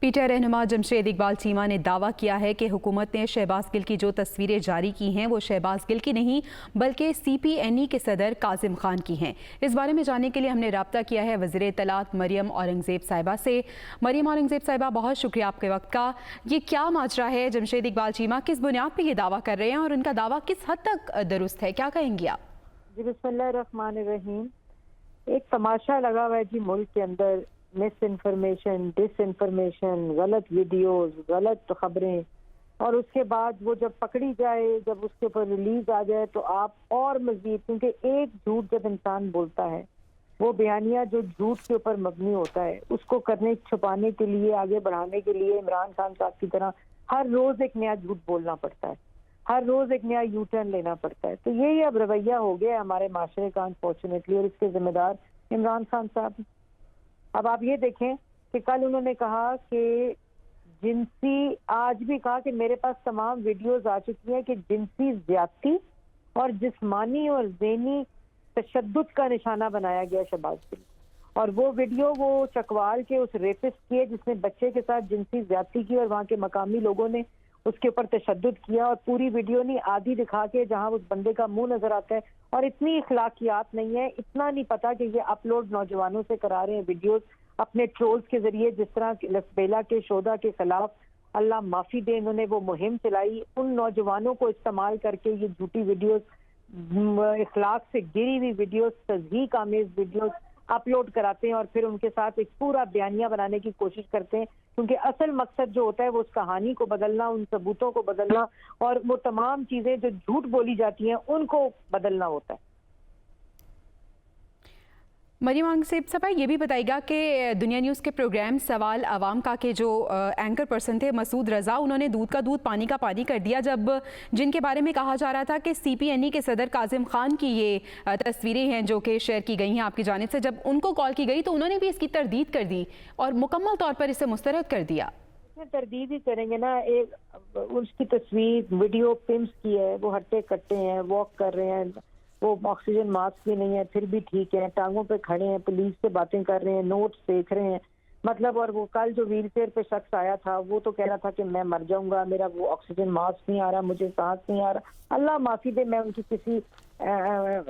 PTI रहनुमा जमशेद इकबाल चीमा ने दावा किया है कि हुकूमत ने शहबाज गिल की जो तस्वीरें जारी की हैं वो शहबाज गिल की नहीं बल्कि CPNE के सदर काजिम खान की हैं। इस बारे में जानने के लिए हमने राब्ता किया है वज़ीर इत्तलात मरियम औरंगज़ेब साहिबा से। मरियम औरंगज़ेब साहिबा, बहुत शुक्रिया आपके वक्त का। ये क्या माजरा है? जमशेद इकबाल चीमा किस बुनियाद पर ये दावा कर रहे हैं और उनका दावा किस हद तक दुरुस्त है, क्या कहेंगी आप? जी बिस्मिल्लाहिर्रहमानिर्रहीम। एक तमाशा लगा हुआ है जी मुल्क के अंदर, मिस इन्फॉर्मेशन, डिस इन्फॉर्मेशन, गलत वीडियोस, गलत खबरें, और उसके बाद वो जब पकड़ी जाए, जब उसके ऊपर रिलीज आ जाए तो आप और मजीद, क्योंकि एक झूठ जब इंसान बोलता है वो बयानिया जो झूठ के ऊपर मबनी होता है उसको करने छुपाने के लिए, आगे बढ़ाने के लिए इमरान खान साहब की तरह हर रोज एक नया झूठ बोलना पड़ता है, हर रोज एक नया यू टर्न लेना पड़ता है। तो यही अब रवैया हो गया हमारे माशरे का अनफॉर्चुनेटली, और इसके जिम्मेदार इमरान खान साहब। अब आप ये देखें कि कल उन्होंने कहा कि जिनसी, आज भी कहा कि मेरे पास तमाम वीडियोस आ चुकी हैं कि जिनसी ज्यादती और जिस्मानी और ज़हनी तशद्दुद का निशाना बनाया गया शहबाज गिल, और वो वीडियो वो चकवाल के उस रेपिस्ट की है जिसने बच्चे के साथ जिनसी ज्यादती की, और वहाँ के मकामी लोगों ने उसके ऊपर तशद्दुद किया, और पूरी वीडियो नहीं आधी दिखा के जहां उस बंदे का मुंह नजर आता है, और इतनी इखलाकियात नहीं है, इतना नहीं पता कि ये अपलोड नौजवानों से करा रहे हैं वीडियोस अपने ट्रोल्स के जरिए, जिस तरह लसबेला के शोधा के खिलाफ अल्लाह माफी दे इन्होंने वो मुहिम चलाई, उन नौजवानों को इस्तेमाल करके ये झूठी वीडियोस, इखलाक से गिरी हुई वीडियोस, तज़हीक आमेज वीडियोस अपलोड कराते हैं, और फिर उनके साथ एक पूरा बयानिया बनाने की कोशिश करते हैं, क्योंकि असल मकसद जो होता है वो उस कहानी को बदलना, उन सबूतों को बदलना, और वो तमाम चीजें जो झूठ बोली जाती हैं उनको बदलना होता है। मरियम औरंगज़ेब साहब, ये भी बताइएगा कि दुनिया न्यूज़ के प्रोग्राम सवाल आवाम का के जो एंकर पर्सन थे मसूद रज़ा, उन्होंने दूध का दूध पानी का पानी कर दिया जब जिनके बारे में कहा जा रहा था कि CPNE के सदर काजिम खान की ये तस्वीरें हैं जो कि शेयर की गई हैं आपकी जानिब से। जब उनको कॉल की गई तो उन्होंने भी इसकी तरदीद कर दी और मुकम्मल तौर पर इसे मुस्तरद कर दिया। तरदीद ही करेंगे ना, एक उसकी तस्वीर वीडियो पिम्स की है, वो हट्टे कट्टे हैं, वॉक कर रहे हैं, वो ऑक्सीजन मास्क भी नहीं है फिर भी ठीक है, टांगों पे खड़े हैं, पुलिस से बातें कर रहे हैं, नोट्स देख रहे हैं, मतलब। और वो कल जो व्हील चेयर पे शख्स आया था वो तो कह रहा था कि मैं मर जाऊंगा, मेरा वो ऑक्सीजन मास्क नहीं आ रहा, मुझे सांस नहीं आ रहा। अल्लाह माफी दे, मैं उनकी किसी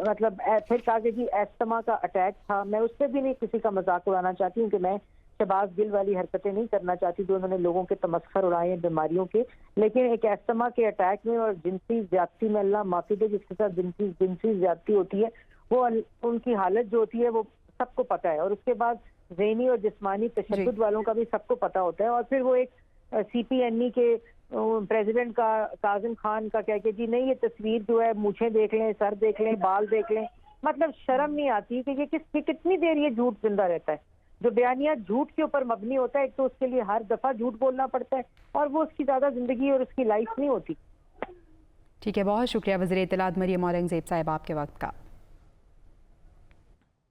मतलब फिर कहा कि जी एस्थमा का अटैक था, मैं उससे भी नहीं किसी का मजाक उड़ाना चाहती हूँ कि मैं शहबाज गिल वाली हरकतें नहीं करना चाहती जो उन्होंने लोगों के तमस्खर उड़ाए हैं बीमारियों के, लेकिन एक एस्थमा के अटैक में और जिनसी ज्यादती में, अल्लाह माफी दे, जिसके साथ जिनसी ज्यादती होती है वो उनकी हालत जो होती है वो सबको पता है, और उसके बाद ज़हनी और जिस्मानी तशद्दुद वालों का भी सबको पता होता है। और फिर वो एक CPNE के प्रेसिडेंट का काजिम खान का कह के जी नहीं ये तस्वीर जो है मूछें देख लें, सर देख लें, बाल देख लें, मतलब शर्म नहीं आती कि ये कितनी देर ये झूठ जिंदा रहता है। जो बयानिया झूठ के ऊपर मबनी होता है, एक तो उसके लिए हर दफा झूठ बोलना पड़ता है और वो उसकी ज्यादा जिंदगी और उसकी लाइफ नहीं होती। ठीक है, बहुत शुक्रिया वज़ीर इत्तलात मरियम औरंगज़ेब साहिब आपके वक्त का।